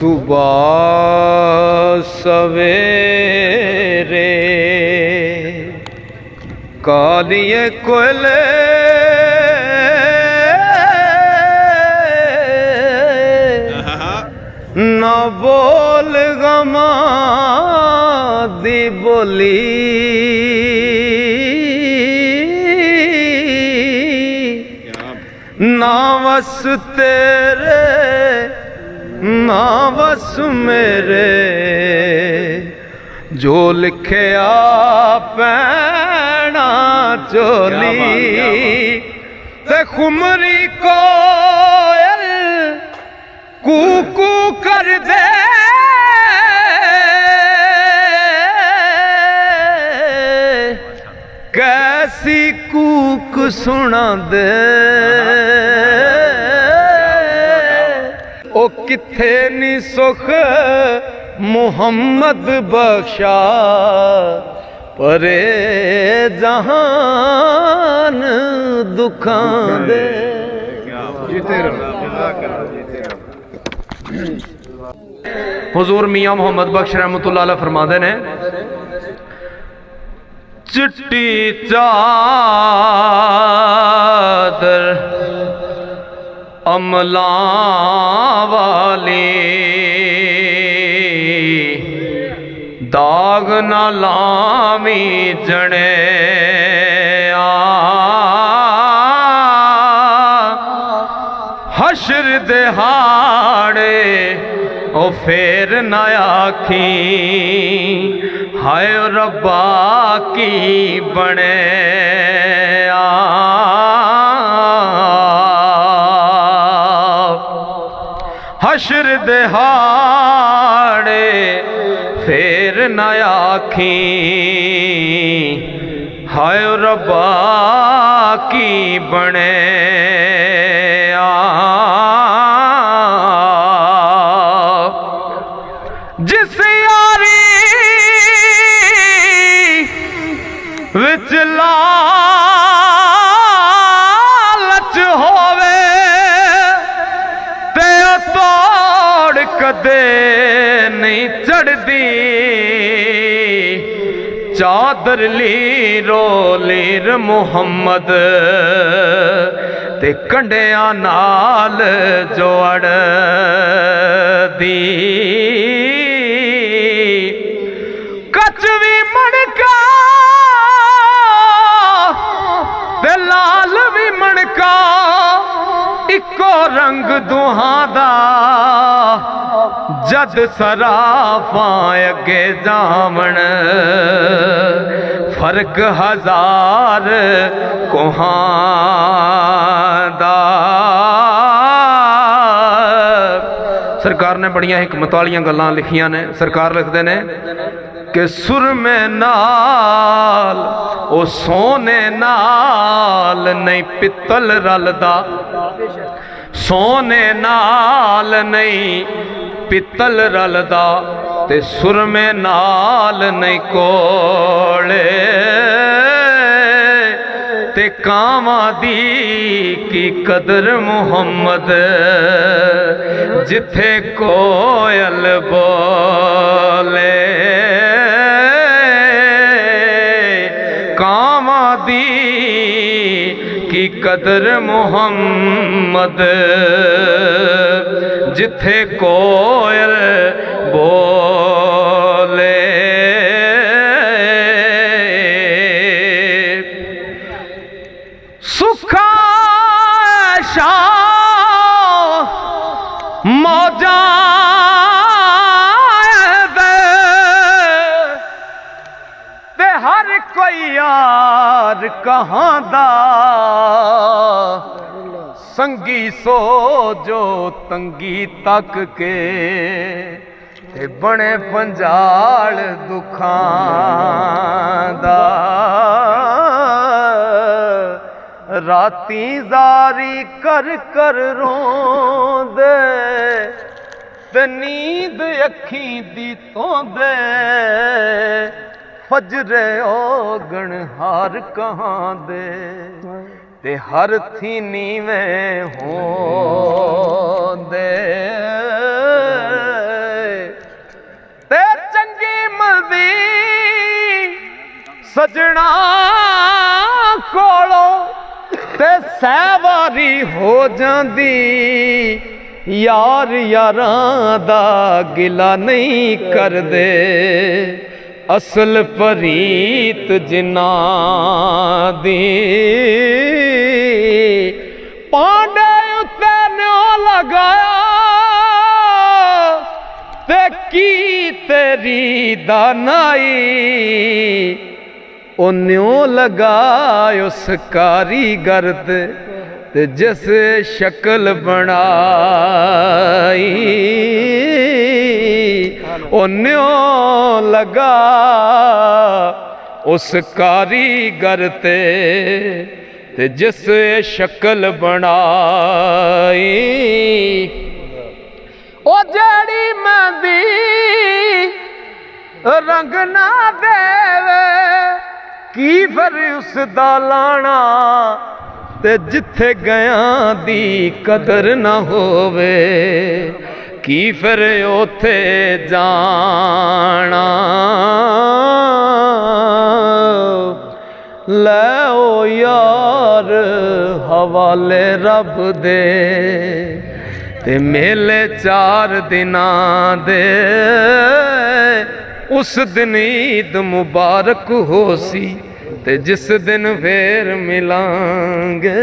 सुबह सवेरे कालिए कोयले न बोल गमा दी बोली ना वस तेरे ना बस मेरे जो लिखे पैना चोली ते खुमरी कोयल कूकू कर दे कैसी कूक सुना दे ओ किथे नी सुख मुहम्मद बख्शा परे जहान दुखां दे। हुजूर मियां मोहम्मद बख्श रहमतुल्लाह अलैह फरमाते ने चिट्टी चादर अमला वाली दाग न लामी जने हशर दिहाड़े ओ फेर न आखी हाय रब्बा की बने हशर दिहाड़े फेर न आखी हाय रब्बा की बने जिस यारी विच लालच होवे ते तोड़ कदे नहीं चढ़दी चादर लीरो लीर मुहम्मद ते कंडिया नाल जोड़ दी कच भी मणका ते लाल भी मणका इको रंग दुहां दा जद सराफां अगे जावण फर्क हजार कोहां दा। सरकार ने बड़ियां हिकमत वालियां गल्लां लिखियां ने। सरकार लिखते ने कि सुरमे नाल ओ सोने नाल नहीं पित्तल रलदा सोने नाल नहीं पित्तल रलदा ते सुरमे नाल नहीं कोले ते कावां दी की कदर मुहम्मद जिथे कोयल बोले कावां दी की कदर मुहम्मद जिथे कोयल बोले सुखा शाह मौजा दे हर कोई यार कहाँ दा संगी सो जो तंगी तक के ते बने पंजाल दुखां दा राती जारी कर कर रोंदे ते नींद अखीं दी तोंदे फजरे ओगण हार कहाँ दे ते हर थी नीवे हो दे सजना कोलों ते सहवारी हो जांदी यार यारां दा गिला नहीं करदे असल परीत जिन्हां दी पांडे उत्ते न्यों लगाया ते की तेरी दानाई ओ न्यों लगाए उस कारीगर ते जिस शक्ल बनाई ओ न्यों लगा उस कारीगर ते जिस शक्ल बनाई ओ जेड़ी मेहंदी रंग ना देवे की फिर उसदा लाना ते जिथे गया दी कदर ना होवे की फिर ओथे जाना ले ओ यार हवाले रब दे ते मेले 4 दिनां दे उस दिन ईद मुबारक हो सी ते जिस दिन फिर मिलांगे।